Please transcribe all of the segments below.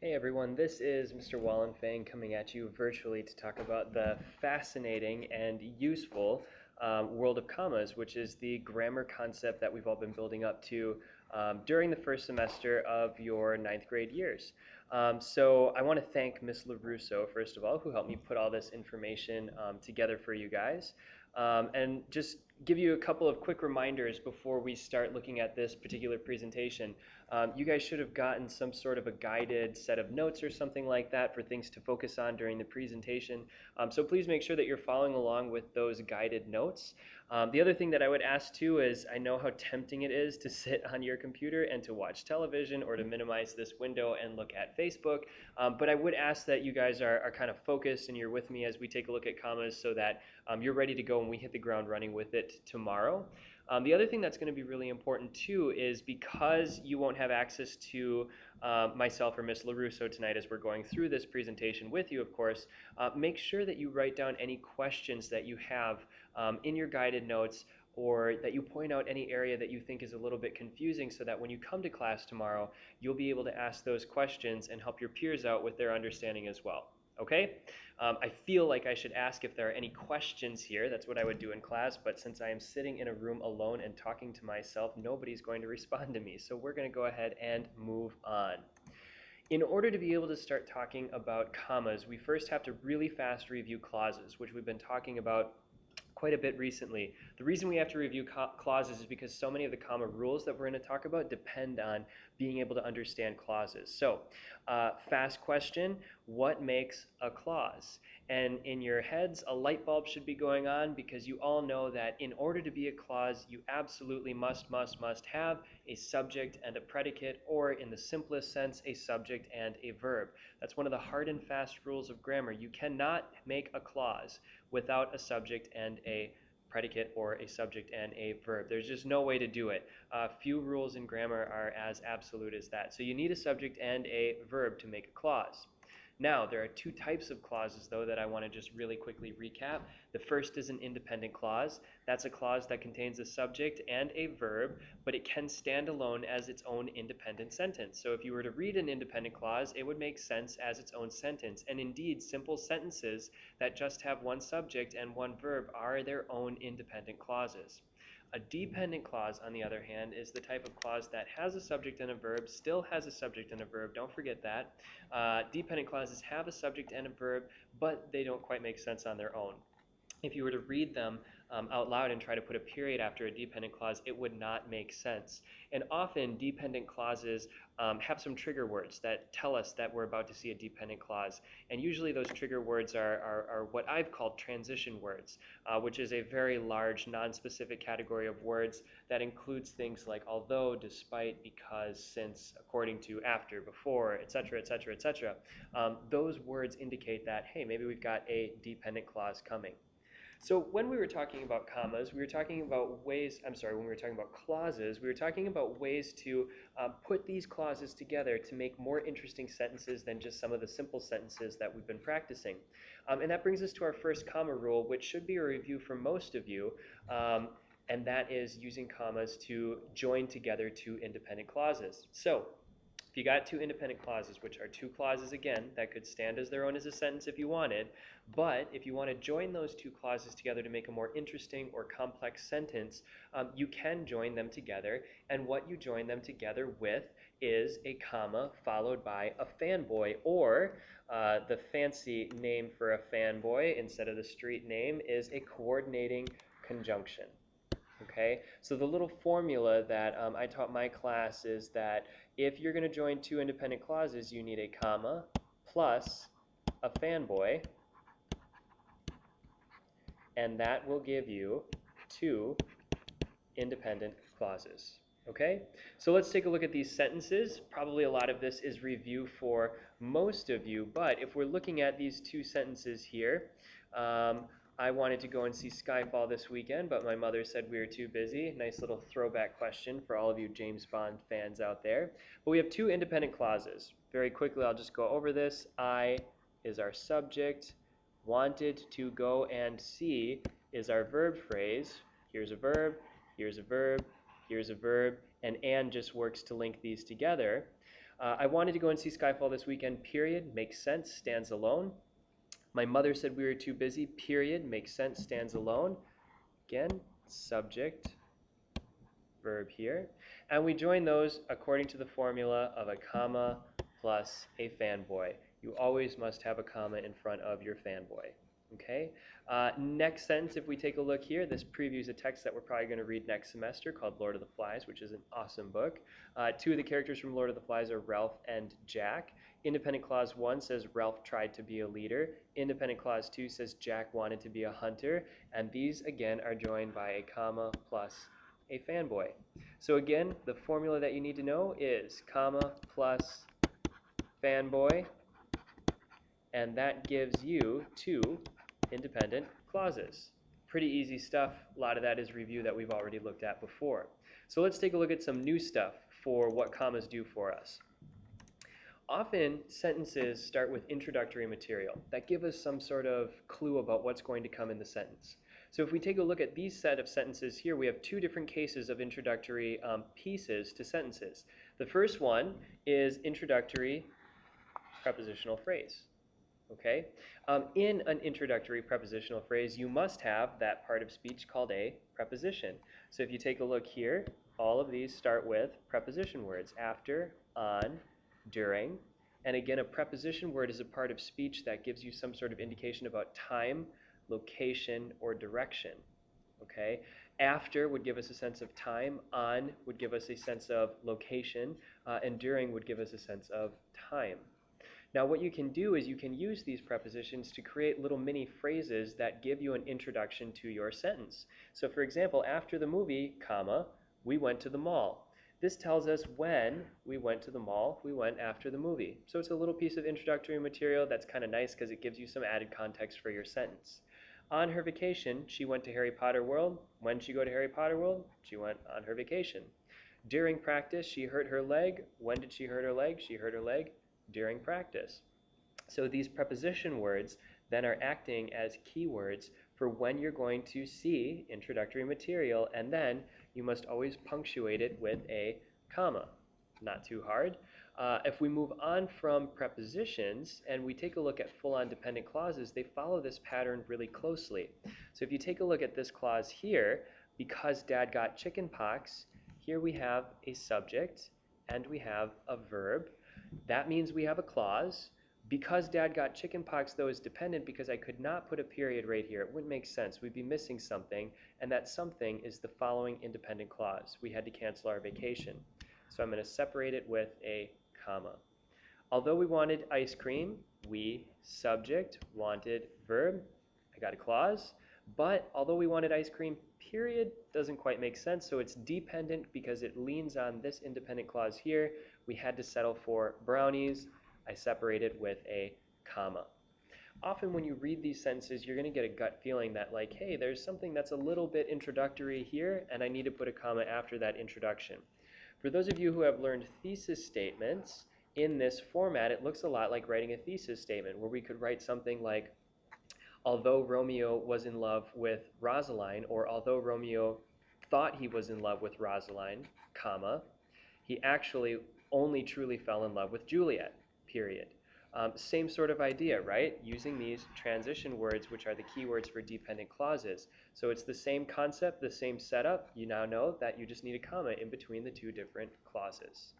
Hey everyone, this is Mr. Wallenfang coming at you virtually to talk about the fascinating and useful world of commas, which is the grammar concept that we've all been building up to during the first semester of your ninth grade years. So I want to thank Miss LaRusso, first of all, who helped me put all this information together for you guys. And just give you a couple of quick reminders before we start looking at this particular presentation. You guys should have gotten some sort of a guided set of notes or something like that for things to focus on during the presentation. So please make sure that you're following along with those guided notes. The other thing that I would ask too is I know how tempting it is to sit on your computer and to watch television or to minimize this window and look at Facebook. But I would ask that you guys are kind of focused and you're with me as we take a look at commas so that you're ready to go and we hit the ground running with it tomorrow. The other thing that's going to be really important too is because you won't have access to myself or Miss LaRusso tonight as we're going through this presentation with you, of course, make sure that you write down any questions that you have in your guided notes, or that you point out any area that you think is a little bit confusing so that when you come to class tomorrow, you'll be able to ask those questions and help your peers out with their understanding as well. Okay? I feel like I should ask if there are any questions here. That's what I would do in class, but since I am sitting in a room alone and talking to myself, nobody's going to respond to me. So we're going to go ahead and move on. In order to be able to start talking about commas, we first have to really fast review clauses, which we've been talking about quite a bit recently. The reason we have to review clauses is because so many of the comma rules that we're going to talk about depend on being able to understand clauses. So, fast question, what makes a clause? And in your heads, a light bulb should be going on because you all know that in order to be a clause, you absolutely must have a subject and a predicate, or in the simplest sense, a subject and a verb. That's one of the hard and fast rules of grammar. You cannot make a clause without a subject and a predicate or a subject and a verb. There's just no way to do it. Few rules in grammar are as absolute as that. So you need a subject and a verb to make a clause. Now, there are two types of clauses, though, that I want to just really quickly recap. The first is an independent clause. That's a clause that contains a subject and a verb, but it can stand alone as its own independent sentence. So if you were to read an independent clause, it would make sense as its own sentence. And indeed, simple sentences that just have one subject and one verb are their own independent clauses. A dependent clause, on the other hand, is the type of clause that has a subject and a verb, still has a subject and a verb, don't forget that. Dependent clauses have a subject and a verb, but they don't quite make sense on their own. If you were to read them out loud and try to put a period after a dependent clause, it would not make sense. And often, dependent clauses have some trigger words that tell us that we're about to see a dependent clause. And usually those trigger words are what I've called transition words, which is a very large, non-specific category of words that includes things like although, despite, because, since, according to, after, before, etc., etc., etc. Those words indicate that, hey, maybe we've got a dependent clause coming. So when we were talking about commas, we were talking about ways, when we were talking about clauses, we were talking about ways to put these clauses together to make more interesting sentences than just some of the simple sentences that we've been practicing. And that brings us to our first comma rule, which should be a review for most of you, and that is using commas to join together two independent clauses. So, if you got two independent clauses, which are two clauses again that could stand as their own as a sentence if you wanted, but if you want to join those two clauses together to make a more interesting or complex sentence, you can join them together, and what you join them together with is a comma followed by a fanboy, or the fancy name for a fanboy instead of the street name is a coordinating conjunction. Okay, so the little formula that I taught my class is that if you're going to join two independent clauses, you need a comma plus a fanboy, and that will give you two independent clauses. Okay, so let's take a look at these sentences. Probably a lot of this is review for most of you, but if we're looking at these two sentences here, I wanted to go and see Skyfall this weekend, but my mother said we were too busy. Nice little throwback question for all of you James Bond fans out there. But we have two independent clauses. Very quickly, I'll just go over this. I is our subject. Wanted to go and see is our verb phrase. Here's a verb, here's a verb, here's a verb, and just works to link these together. I wanted to go and see Skyfall this weekend, period. Makes sense, stands alone. My mother said we were too busy, period. Makes sense, stands alone. Again, subject, verb here. And we join those according to the formula of a comma plus a fanboy. You always must have a comma in front of your fanboy. Okay. Next sentence, if we take a look here, this previews a text that we're probably going to read next semester called Lord of the Flies, which is an awesome book. Two of the characters from Lord of the Flies are Ralph and Jack. Independent clause 1 says Ralph tried to be a leader. Independent clause 2 says Jack wanted to be a hunter. And these, again, are joined by a comma plus a fanboy. So again, the formula that you need to know is comma plus fanboy, and that gives you two independent clauses. Pretty easy stuff. A lot of that is review that we've already looked at before. So let's take a look at some new stuff for what commas do for us. Often sentences start with introductory material that give us some sort of clue about what's going to come in the sentence. So if we take a look at these set of sentences here, we have two different cases of introductory pieces to sentences. The first one is introductory prepositional phrase. Okay? In an introductory prepositional phrase, you must have that part of speech called a preposition. So if you take a look here, all of these start with preposition words: after, on, during. And again, a preposition word is a part of speech that gives you some sort of indication about time, location, or direction. Okay? After would give us a sense of time, on would give us a sense of location, and during would give us a sense of time. Now what you can do is you can use these prepositions to create little mini phrases that give you an introduction to your sentence. So for example, after the movie, comma, we went to the mall. This tells us when we went to the mall. We went after the movie. So it's a little piece of introductory material that's kind of nice because it gives you some added context for your sentence. On her vacation, she went to Harry Potter World. When did she go to Harry Potter World? She went on her vacation. During practice, she hurt her leg. When did she hurt her leg? She hurt her leg during practice. So these preposition words then are acting as keywords for when you're going to see introductory material, and then you must always punctuate it with a comma. Not too hard. If we move on from prepositions and we take a look at full-on dependent clauses, they follow this pattern really closely. So if you take a look at this clause here, because Dad got chicken pox, here we have a subject and we have a verb. That means we have a clause. Because Dad got chicken pox, though, is dependent because I could not put a period right here. It wouldn't make sense. We'd be missing something, and that something is the following independent clause. We had to cancel our vacation. So I'm going to separate it with a comma. Although we wanted ice cream, we, subject, wanted, verb. I got a clause. But although we wanted ice cream, period, doesn't quite make sense. So it's dependent because it leans on this independent clause here. We had to settle for brownies. I separate it with a comma. Often when you read these sentences, you're going to get a gut feeling that like, hey, there's something that's a little bit introductory here, and I need to put a comma after that introduction. For those of you who have learned thesis statements, in this format, it looks a lot like writing a thesis statement, where we could write something like, although Romeo was in love with Rosaline, or although Romeo thought he was in love with Rosaline, comma, he actually only truly fell in love with Juliet, period. Same sort of idea, right? Using these transition words, which are the keywords for dependent clauses. So it's the same concept, the same setup. You now know that you just need a comma in between the two different clauses.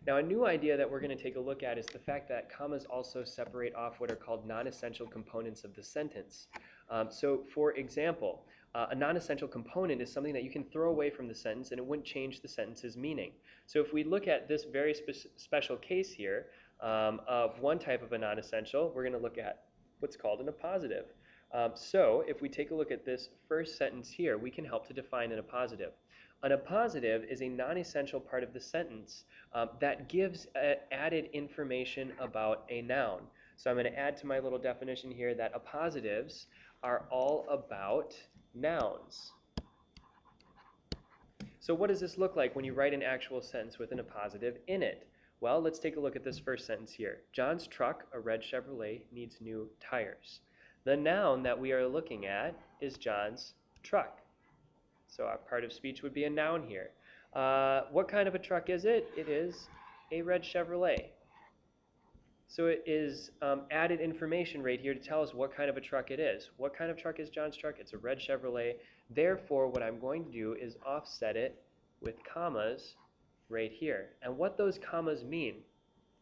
Now, a new idea that we're going to take a look at is the fact that commas also separate off what are called non-essential components of the sentence. So, for example, a non-essential component is something that you can throw away from the sentence and it wouldn't change the sentence's meaning. So if we look at this very special case here of one type of a non-essential, we're going to look at what's called an appositive. So if we take a look at this first sentence here, we can help to define an appositive. An appositive is a non-essential part of the sentence that gives added information about a noun. So I'm going to add to my little definition here that appositives are all about nouns. So what does this look like when you write an actual sentence with an appositive in it? Well, let's take a look at this first sentence here. John's truck, a red Chevrolet, needs new tires. The noun that we are looking at is John's truck. So our part of speech would be a noun here. What kind of a truck is it? It is a red Chevrolet. So it is added information right here to tell us what kind of a truck it is. What kind of truck is John's truck? It's a red Chevrolet. Therefore, what I'm going to do is offset it with commas right here. And what those commas mean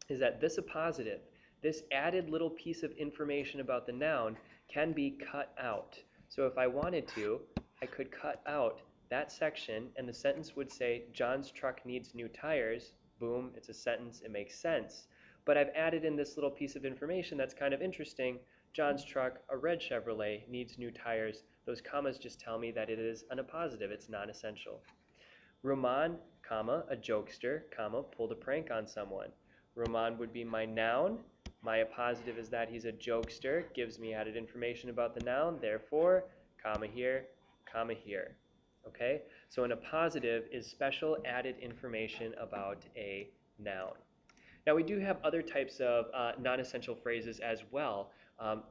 is that this appositive, this added little piece of information about the noun, can be cut out. So if I wanted to, I could cut out that section and the sentence would say, John's truck needs new tires. Boom, it's a sentence, it makes sense. But I've added in this little piece of information that's kind of interesting. John's truck, a red Chevrolet, needs new tires. Those commas just tell me that it is an appositive, it's non-essential. Roman, comma, a jokester, comma, pulled a prank on someone. Roman would be my noun. My appositive is that he's a jokester, gives me added information about the noun, therefore, comma here, comma here. Okay? So an appositive is special added information about a noun. Now we do have other types of non-essential phrases as well.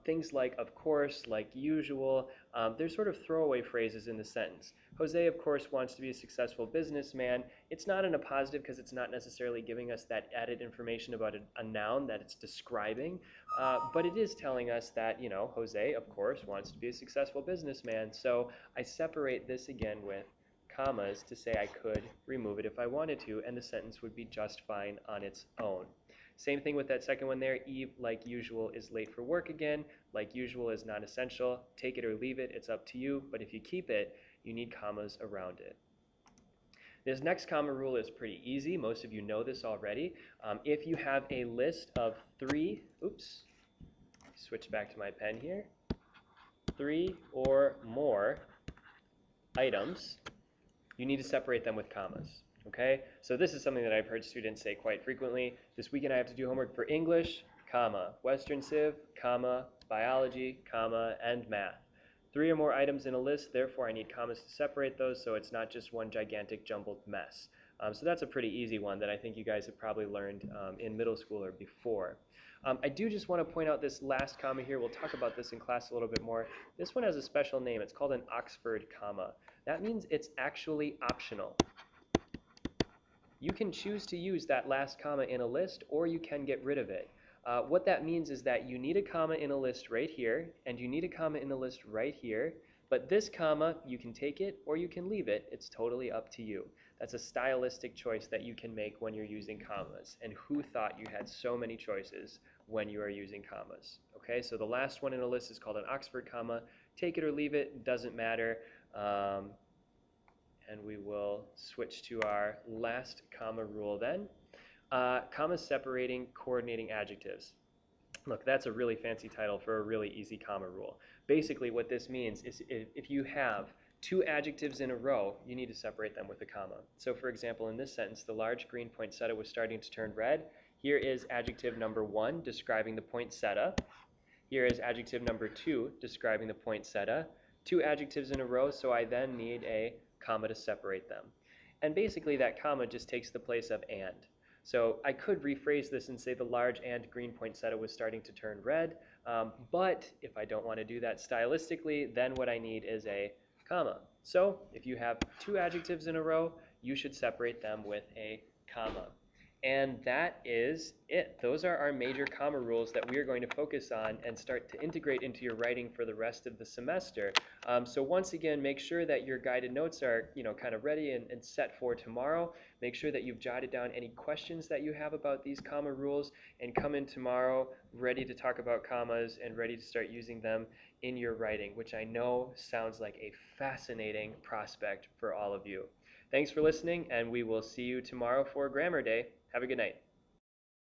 Things like of course, like usual, they're sort of throwaway phrases in the sentence. Jose, of course, wants to be a successful businessman. It's not in a positive because it's not necessarily giving us that added information about a noun that it's describing, but it is telling us that, you know, Jose, of course, wants to be a successful businessman. So I separate this again with commas to say I could remove it if I wanted to, and the sentence would be just fine on its own. Same thing with that second one there. Eve, like usual, is late for work again. Like usual is non-essential. Take it or leave it, it's up to you, but if you keep it, you need commas around it. This next comma rule is pretty easy. Most of you know this already. If you have a list of switch back to my pen here, 3 or more items, you need to separate them with commas. Okay? So this is something that I've heard students say quite frequently. This weekend I have to do homework for English, comma, Western Civ, comma, biology, comma, and math. 3 or more items in a list, therefore I need commas to separate those so it's not just one gigantic jumbled mess. So that's a pretty easy one that I think you guys have probably learned in middle school or before. I do just want to point out this last comma here. We'll talk about this in class a little bit more. This one has a special name. It's called an Oxford comma. That means it's actually optional. You can choose to use that last comma in a list, or you can get rid of it. What that means is that you need a comma in a list right here, and you need a comma in the list right here, but this comma, you can take it or you can leave it. It's totally up to you. That's a stylistic choice that you can make when you're using commas. And who thought you had so many choices when you are using commas? Okay, so the last one in a list is called an Oxford comma. Take it or leave it, doesn't matter. And we will switch to our last comma rule then. Commas separating coordinating adjectives. Look, that's a really fancy title for a really easy comma rule. Basically what this means is if you have 2 adjectives in a row, you need to separate them with a comma. So for example, in this sentence, the large green poinsettia was starting to turn red. Here is adjective number 1 describing the poinsettia. Here is adjective number 2 describing the poinsettia. 2 adjectives in a row, so I then need a comma to separate them. And basically that comma just takes the place of and. So I could rephrase this and say the large and green poinsettia was starting to turn red, but if I don't want to do that stylistically, then what I need is a comma. So if you have 2 adjectives in a row, you should separate them with a comma. And that is it. Those are our major comma rules that we are going to focus on and start to integrate into your writing for the rest of the semester. So once again, make sure that your guided notes are, kind of ready and set for tomorrow. Make sure that you've jotted down any questions that you have about these comma rules and come in tomorrow ready to talk about commas and ready to start using them in your writing, which I know sounds like a fascinating prospect for all of you. Thanks for listening, and we will see you tomorrow for Grammar Day. Have a good night.